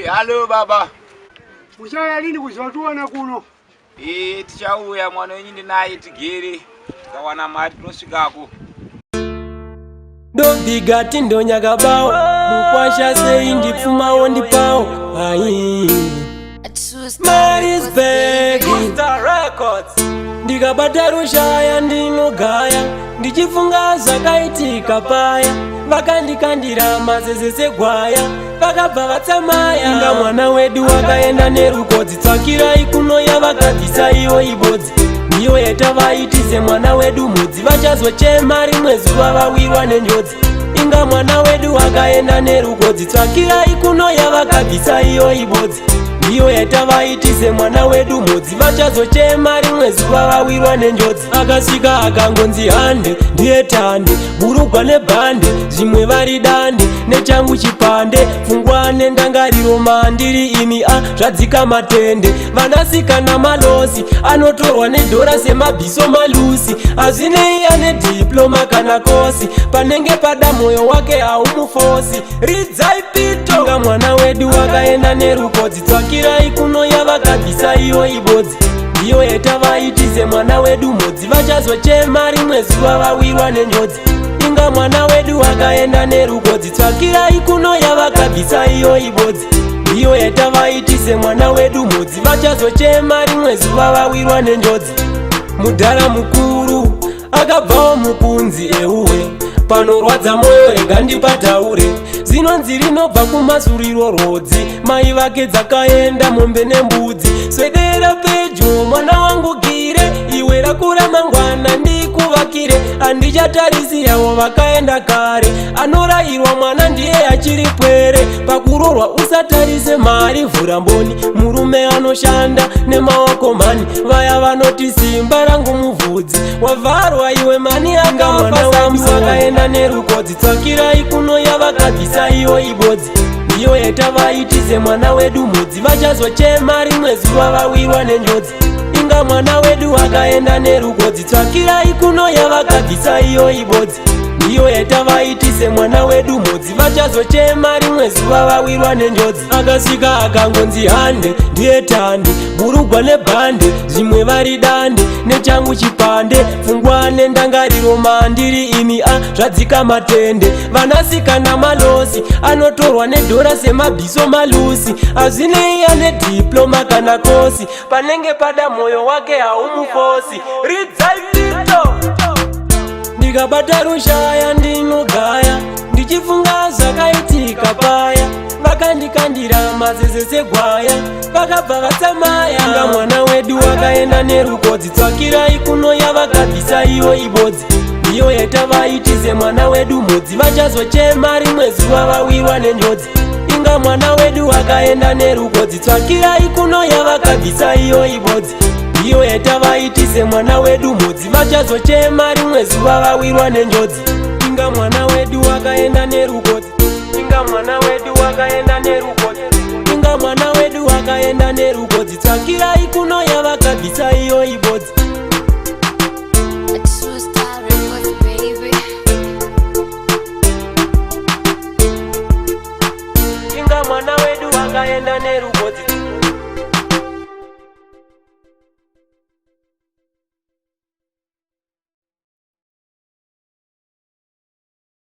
Halo baba. Mushaya lini kuzwatuona kuno? Tichauya mwana wenyu ndinaye tigere. Kawana mari tunosvikako. Dobigati ndonyakabawo mukwasha sei ndipfumawo ndipawo ai Marisburg Records ndikabata rushaya ndinogaya ndichifunga zvakaitika paya vakandikandira mazeze segwaya vakabva vatsamaya inga mwana wedu wakaenda nerukodzi tsvakirai kuno yavakabvisa iwo ibodzi ndiyo yatavaitise mwana wedu mudzi vachazochema rimwe zuva vawirwa nenjodzi inga mwana wedu wakaenda nerukodzi tsvakirai kuno yavakabvisa iyo ibodzi ndiyo yatavaitise mwana wedu mudzi vachazochema rimwe zuva vawirwa nenjodzi akasvika akangonzi hande ndiye tande burugwa nebhande zvimwe vari dande nechangu chipande pfungwa nendangariro mandiri imi zvadzika matende vanasikana malosi anotorwa nedhora semabhiso malusi hazvinei ane diploma kana kosi panenge pada mwoyo wake haumufosi ridzai pito nga mwana wedu wakaenda nerukodzi tsvakirai kuno yavakabvisa iyo ibodzi ndiyo yatavaitise mwana wedu mudzi vachazochema rimwe zuva vawirwa nenjodzi inga mwana wedu wakaenda nerukodzi tsvakirai kuno yavakabvisa iyo ibodzi ndiyo yatavaitise mwana wedu mudzi vachazochema rimwe zuva vawirwa nenjodzi mudhara mukuru akabvawo mukunzi euwe panorwadza moyo rega ndipataure zinonzi rinobva kumazuriro rodzi mai vake dzakaenda mombe nembudzi swedera pedyo mwana wangu gire iwe rakura mangwana ndikuvakire handichatarisi yavo vakaenda kare anorayirwa mwana ndiye achiri pwere pakurorwa usatarise mari vhura mboni murume anoshanda nemaoko mani vaya vanoti simba rangu muvhudzi wavharwa iwe mani anga mwana wedu wakaenda nerukodzi tsvakirai kuno yavakabvisa iyo ibodzi ndiyo yatavaitise mwana wedu mudzi vachazochema rimwe zuva vawirwa nenjodzi inga mwana wedu wakaenda nerukodzi tsvakirai kuno yavakabvisa iyo ibodzi ndiyo yatavaitise mwana wedu mudzi vachazochema rimwe zuva vawirwa nenjodzi akasvika akangonzi hande ndiye tande burugwa nebhande zvimwe vari dande nechangu chipande pfungwa nendangariro mandiri imi zvadzika matende vanasikana malosi anotorwa nedhora semabhiso malusi hazvinei ane diploma kana kosi panenge pada mwoyo wake haumufosi ridzai pito ndikabata rushaya ndinogaya ndichifunga zvakaitika paya vakandikandira mazeze segwaya vakabva vatsamaya nga mwana wedu wakaenda nerukodzi tsvakirai kuno yavakabvisa iyo ibodzi ndiyo yatavaitise mwana wedu mudzi vachazochema rimwe zuva vawirwa nenjodzi inga mwana wedu wakaenda nerukodzi tsvakirai kuno yavakabvisa iyo ibodzi ndiyo yatavaitise mwana wedu mudzi vachazochema rimwe zuva vawirwa nenjodzi inga mwana wedu wakaenda nerukodzi inga mwana wedu wakaenda nerukodzi inga mwana wedu wakaenda nerukodzi tsvakirai kuno yavakabvisa iyo ibodzi inga mwana wedu wakaenda nerukodzi